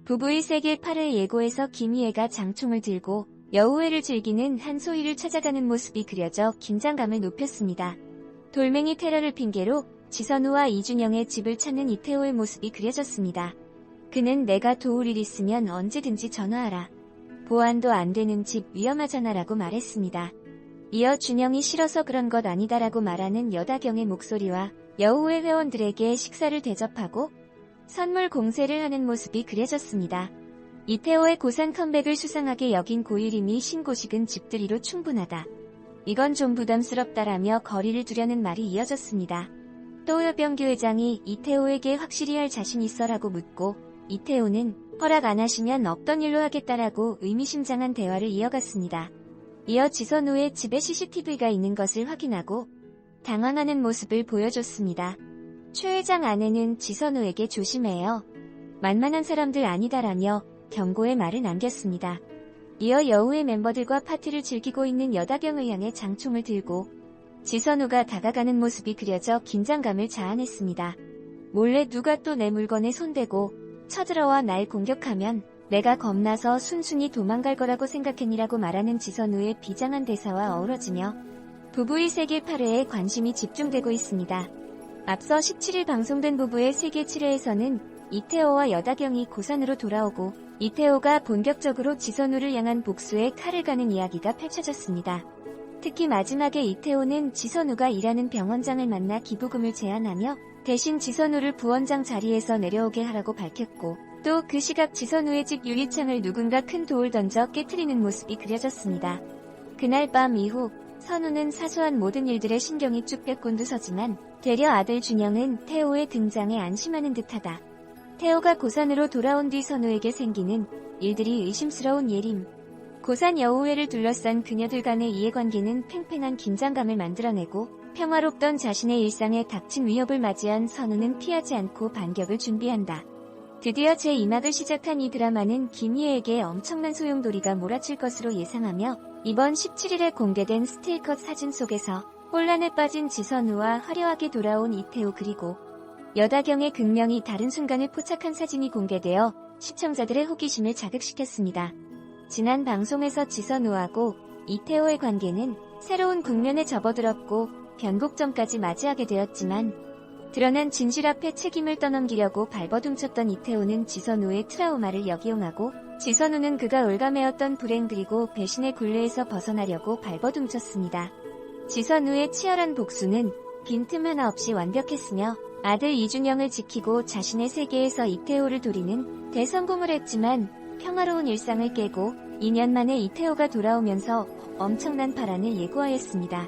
부부의 세계 8회 예고에서 김희애가 장총을 들고 여우회를 즐기는 한소희를 찾아가는 모습이 그려져 긴장감을 높였습니다. 돌멩이 테러를 핑계로 지선우와 이준영의 집을 찾는 이태호의 모습이 그려졌습니다. 그는 내가 도울 일 있으면 언제든지 전화하라. 보안도 안 되는 집 위험하잖아 라고 말했습니다. 이어 준영이 싫어서 그런 것 아니다라고 말하는 여다경의 목소리와 여우회 회원들에게 식사를 대접하고 선물 공세를 하는 모습이 그려졌습니다. 이태호의 고산 컴백을 수상하게 여긴 고일임이 신고식은 집들이로 충분하다. 이건 좀 부담스럽다라며 거리를 두려는 말이 이어졌습니다. 또 여병규 회장이 이태호에게 확실히 할 자신 있어라고 묻고 이태호는 허락 안 하시면 없던 일로 하겠다라고 의미심장한 대화를 이어갔습니다. 이어 지선우의 집에 CCTV가 있는 것을 확인하고 당황하는 모습을 보여줬습니다. 최 회장 아내는 지선우에게 조심해요. 만만한 사람들 아니다라며 경고의 말을 남겼습니다. 이어 여우의 멤버들과 파티를 즐기고 있는 여다경을 향해 장총을 들고 지선우가 다가가는 모습이 그려져 긴장감을 자아냈습니다. 몰래 누가 또 내 물건에 손대고 쳐들어와 날 공격하면 내가 겁나서 순순히 도망갈 거라고 생각했니라고 말하는 지선우의 비장한 대사와 어우러지며 부부의 세계 8회에 관심이 집중되고 있습니다. 앞서 17일 방송된 부부의 세계 7회에서는 이태호와 여다경이 고산으로 돌아오고 이태호가 본격적으로 지선우를 향한 복수에 칼을 가는 이야기가 펼쳐졌습니다. 특히 마지막에 이태호는 지선우가 일하는 병원장을 만나 기부금을 제안하며 대신 지선우를 부원장 자리에서 내려오게 하라고 밝혔고 또 그 시각 지선우의 집 유리창을 누군가 큰 돌을 던져 깨트리는 모습이 그려졌습니다. 그날 밤 이후 선우는 사소한 모든 일들에 신경이 쭉 곤두서지만 되려 아들 준영은 태호의 등장에 안심하는 듯하다. 태호가 고산으로 돌아온 뒤 선우에게 생기는 일들이 의심스러운 예림. 고산 여우회를 둘러싼 그녀들 간의 이해관계는 팽팽한 긴장감을 만들어내고 평화롭던 자신의 일상에 닥친 위협을 맞이한 선우는 피하지 않고 반격을 준비한다. 드디어 제2막을 시작한 이 드라마는 김희애에게 엄청난 소용돌이가 몰아칠 것으로 예상하며 이번 17일에 공개된 스틸컷 사진 속에서 혼란에 빠진 지선우와 화려하게 돌아온 이태호 그리고 여다경의 극명히 다른 순간을 포착한 사진이 공개되어 시청자들의 호기심을 자극시켰습니다. 지난 방송에서 지선우하고 이태호의 관계는 새로운 국면에 접어들었고 변곡점까지 맞이하게 되었지만 드러난 진실 앞에 책임을 떠넘기려고 발버둥쳤던 이태호는 지선우의 트라우마를 역이용하고 지선우는 그가 올가매었던 불행 그리고 배신의 굴레에서 벗어나려고 발버둥쳤습니다. 지선우의 치열한 복수는 빈틈 하나 없이 완벽했으며 아들 이준영을 지키고 자신의 세계에서 이태호를 도리는 대성공을 했지만 평화로운 일상을 깨고 2년 만에 이태호가 돌아오면서 엄청난 파란을 예고하였습니다.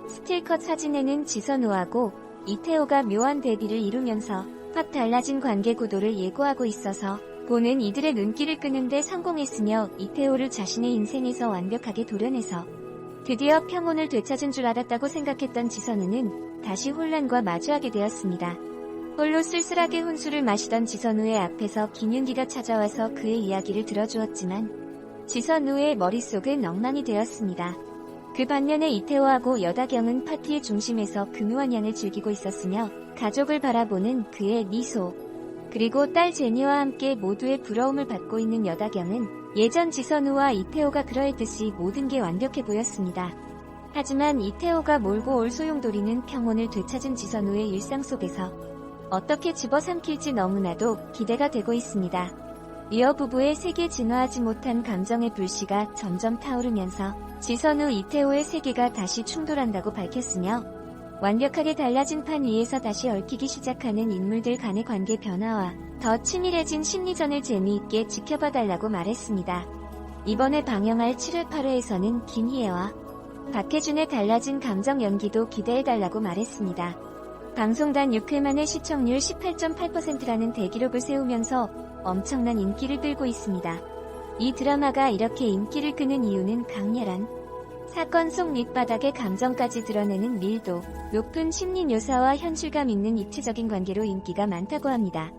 스틸컷 사진에는 지선우하고 이태호가 묘한 대비를 이루면서 확 달라진 관계 구도를 예고하고 있어서 보는 이들의 눈길을 끄는데 성공했으며 이태호를 자신의 인생에서 완벽하게 도려내서 드디어 평온을 되찾은 줄 알았다고 생각했던 지선우는 다시 혼란과 마주하게 되었습니다. 홀로 쓸쓸하게 혼술을 마시던 지선우의 앞에서 김윤기가 찾아와서 그의 이야기를 들어주었지만 지선우의 머릿속은 엉망이 되었습니다. 그 반면에 이태호하고 여다경은 파티의 중심에서 금요한 양을 즐기고 있었으며 가족을 바라보는 그의 미소 그리고 딸 제니와 함께 모두의 부러움을 받고 있는 여다경은 예전 지선우와 이태호가 그러했듯이 모든 게 완벽해 보였습니다. 하지만 이태호가 몰고 올 소용돌이는 평온을 되찾은 지선우의 일상 속에서 어떻게 집어삼킬지 너무나도 기대가 되고 있습니다. 이어 부부의 세계 진화하지 못한 감정의 불씨가 점점 타오르면서 지선우 이태호의 세계가 다시 충돌한다고 밝혔으며 완벽하게 달라진 판 위에서 다시 얽히기 시작하는 인물들 간의 관계 변화와 더 친밀해진 심리전을 재미있게 지켜봐달라고 말했습니다. 이번에 방영할 7월 8회에서는 김희애와 박해준의 달라진 감정 연기도 기대해달라고 말했습니다. 방송단 6회 만에 시청률 18.8%라는 대기록을 세우면서 엄청난 인기를 끌고 있습니다. 이 드라마가 이렇게 인기를 끄는 이유는 강렬한 사건 속 밑바닥의 감정까지 드러내는 밀도 높은 심리 묘사와 현실감 있는 입체적인 관계로 인기가 많다고 합니다.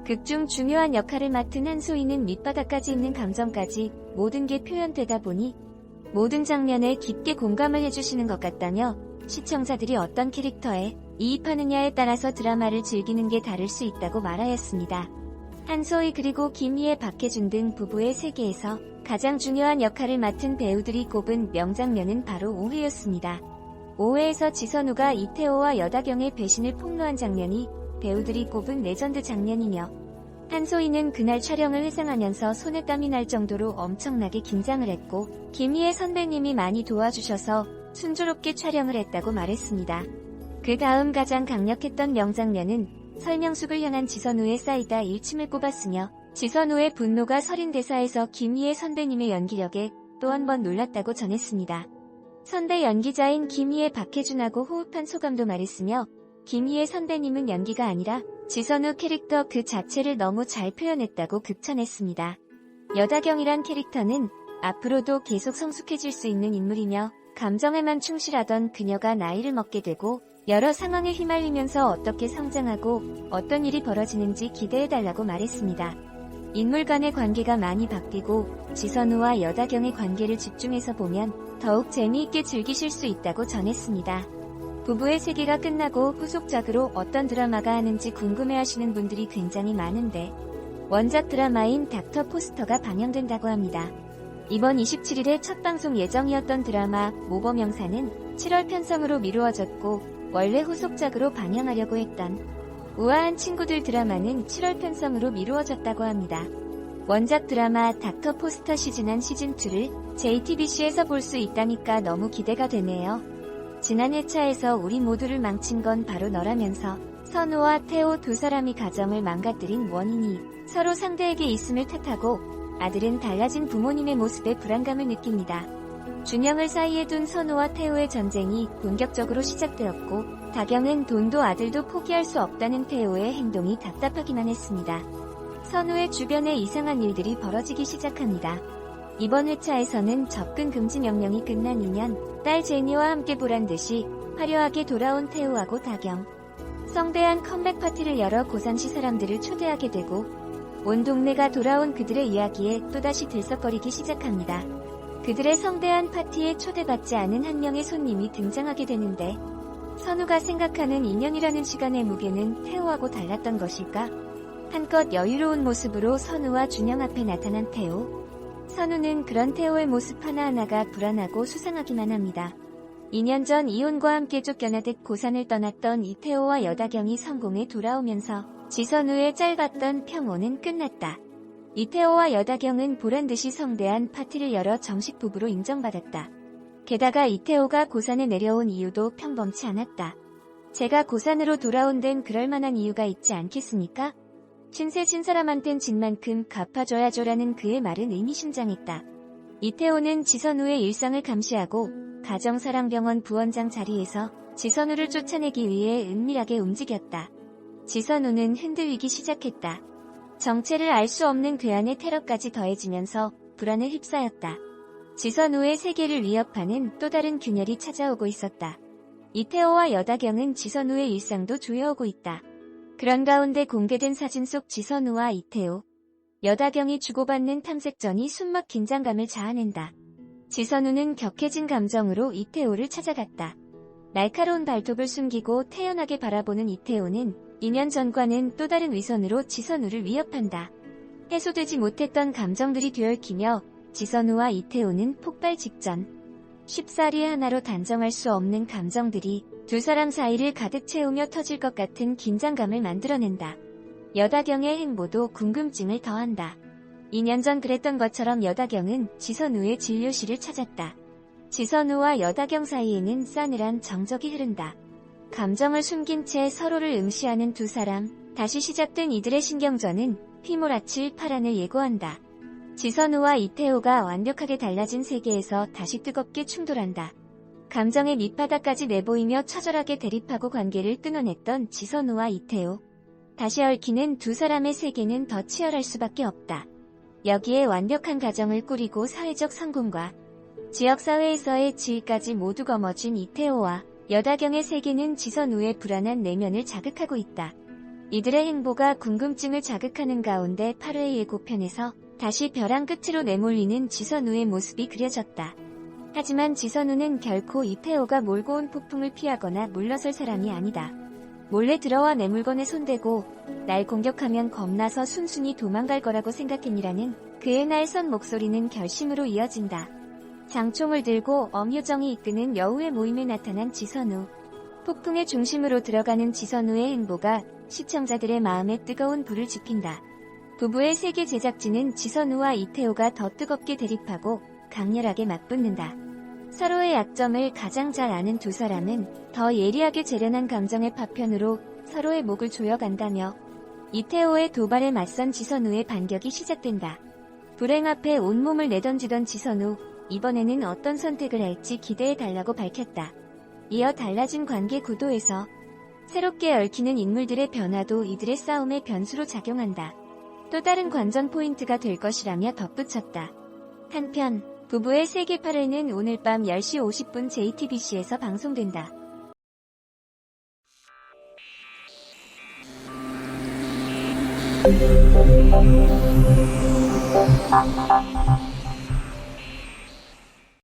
극중 중요한 역할을 맡은 한소희는 밑바닥까지 있는 감정까지 모든 게 표현되다 보니 모든 장면에 깊게 공감을 해주시는 것 같다며 시청자들이 어떤 캐릭터에 이입하느냐에 따라서 드라마를 즐기는 게 다를 수 있다고 말하였습니다. 한소희 그리고 김희애, 박해준 등 부부의 세계에서 가장 중요한 역할을 맡은 배우들이 꼽은 명장면은 바로 5회였습니다. 5회에서 지선우가 이태호와 여다경의 배신을 폭로한 장면이 배우들이 꼽은 레전드 장면이며, 한소희는 그날 촬영을 회상하면서 손에 땀이 날 정도로 엄청나게 긴장을 했고, 김희애 선배님이 많이 도와주셔서 순조롭게 촬영을 했다고 말했습니다. 그 다음 가장 강력했던 명장면은 설명숙을 향한 지선우의 사이다 일침을 꼽았으며, 지선우의 분노가 서린 대사에서 김희애 선배님의 연기력에 또 한 번 놀랐다고 전했습니다. 선배 연기자인 김희애, 박해준하고 호흡한 소감도 말했으며, 김희애 선배님은 연기가 아니라 지선우 캐릭터 그 자체를 너무 잘 표현했다고 극찬했습니다. 여다경이란 캐릭터는 앞으로도 계속 성숙해질 수 있는 인물이며, 감정에만 충실하던 그녀가 나이를 먹게 되고 여러 상황에 휘말리면서 어떻게 성장하고 어떤 일이 벌어지는지 기대해달라고 말했습니다. 인물 간의 관계가 많이 바뀌고 지선우와 여다경의 관계를 집중해서 보면 더욱 재미있게 즐기실 수 있다고 전했습니다. 부부의 세계가 끝나고 후속작으로 어떤 드라마가 하는지 궁금해하시는 분들이 굉장히 많은데, 원작 드라마인 닥터 포스터가 방영된다고 합니다. 이번 27일에 첫 방송 예정이었던 드라마 모범영사는 7월 편성으로 미루어졌고, 원래 후속작으로 방영하려고 했던 우아한 친구들 드라마는 7월 편성으로 미루어졌다고 합니다. 원작 드라마 닥터 포스터 시즌1 시즌2를 JTBC에서 볼 수 있다니까 너무 기대가 되네요. 지난 회차에서 우리 모두를 망친 건 바로 너라면서 선우와 태호 두 사람이 가정을 망가뜨린 원인이 서로 상대에게 있음을 탓하고, 아들은 달라진 부모님의 모습에 불안감을 느낍니다. 준영을 사이에 둔 선우와 태호의 전쟁이 본격적으로 시작되었고, 다경은 돈도 아들도 포기할 수 없다는 태호의 행동이 답답하기만 했습니다. 선우의 주변에 이상한 일들이 벌어지기 시작합니다. 이번 회차에서는 접근 금지 명령이 끝난 인연, 딸 제니와 함께 보란듯이 화려하게 돌아온 태호하고 다경. 성대한 컴백 파티를 열어 고산시 사람들을 초대하게 되고, 온 동네가 돌아온 그들의 이야기에 또다시 들썩거리기 시작합니다. 그들의 성대한 파티에 초대받지 않은 한 명의 손님이 등장하게 되는데, 선우가 생각하는 인연이라는 시간의 무게는 태호하고 달랐던 것일까? 한껏 여유로운 모습으로 선우와 준영 앞에 나타난 태호. 선우는 그런 태호의 모습 하나하나가 불안하고 수상하기만 합니다. 2년 전 이혼과 함께 쫓겨나듯 고산을 떠났던 이태호와 여다경이 성공해 돌아오면서 지선우의 짧았던 평온은 끝났다. 이태호와 여다경은 보란듯이 성대한 파티를 열어 정식 부부로 인정받았다. 게다가 이태호가 고산에 내려온 이유도 평범치 않았다. 제가 고산으로 돌아온 데는 그럴만한 이유가 있지 않겠습니까? 신세 진 사람한텐 진 만큼 갚아줘야죠라는 그의 말은 의미심장했다. 이태호는 지선우의 일상을 감시하고 가정사랑병원 부원장 자리에서 지선우를 쫓아내기 위해 은밀하게 움직였다. 지선우는 흔들리기 시작했다. 정체를 알 수 없는 괴한의 테러까지 더해지면서 불안에 휩싸였다. 지선우의 세계를 위협하는 또 다른 균열이 찾아오고 있었다. 이태호와 여다경은 지선우의 일상도 조여오고 있다. 그런 가운데 공개된 사진 속 지선우와 이태호, 여다경이 주고받는 탐색전이 숨막 긴장감을 자아낸다. 지선우는 격해진 감정으로 이태호를 찾아갔다. 날카로운 발톱을 숨기고 태연하게 바라보는 이태호는 2년 전과는 또 다른 위선으로 지선우를 위협한다. 해소되지 못했던 감정들이 뒤얽히며 지선우와 이태호는 폭발 직전. 쉽사리 하나로 단정할 수 없는 감정들이 두 사람 사이를 가득 채우며 터질 것 같은 긴장감을 만들어낸다. 여다경의 행보도 궁금증을 더한다. 2년 전 그랬던 것처럼 여다경은 지선우의 진료실을 찾았다. 지선우와 여다경 사이에는 싸늘한 정적이 흐른다. 감정을 숨긴 채 서로를 응시하는 두 사람, 다시 시작된 이들의 신경전은 휘몰아칠 파란을 예고한다. 지선우와 이태호가 완벽하게 달라진 세계에서 다시 뜨겁게 충돌한다. 감정의 밑바닥까지 내보이며 처절하게 대립하고 관계를 끊어냈던 지선우와 이태호. 다시 얽히는 두 사람의 세계는 더 치열할 수밖에 없다. 여기에 완벽한 가정을 꾸리고 사회적 성공과 지역사회에서의 지위까지 모두 거머쥔 이태호와 여다경의 세계는 지선우의 불안한 내면을 자극하고 있다. 이들의 행보가 궁금증을 자극하는 가운데 8회 예고편에서 다시 벼랑 끝으로 내몰리는 지선우의 모습이 그려졌다. 하지만 지선우는 결코 이태호가 몰고 온 폭풍을 피하거나 물러설 사람이 아니다. 몰래 들어와 내 물건에 손대고 날 공격하면 겁나서 순순히 도망갈 거라고 생각했니라는 그의 날선 목소리는 결심으로 이어진다. 장총을 들고 엄효정이 이끄는 여우의 모임에 나타난 지선우. 폭풍의 중심으로 들어가는 지선우의 행보가 시청자들의 마음에 뜨거운 불을 지핀다. 부부의 세계 제작진은 지선우와 이태호가 더 뜨겁게 대립하고 강렬하게 맞붙는다. 서로의 약점을 가장 잘 아는 두 사람은 더 예리하게 재련한 감정의 파편으로 서로의 목을 조여간다며 이태호의 도발에 맞선 지선우의 반격이 시작된다. 불행 앞에 온몸을 내던지던 지선우, 이번에는 어떤 선택을 할지 기대해달라고 밝혔다. 이어 달라진 관계 구도에서 새롭게 얽히는 인물들의 변화도 이들의 싸움의 변수로 작용한다. 또 다른 관전 포인트가 될 것이라며 덧붙였다. 한편 부부의 세계 8회는 오늘 밤 10시 50분 JTBC에서 방송된다.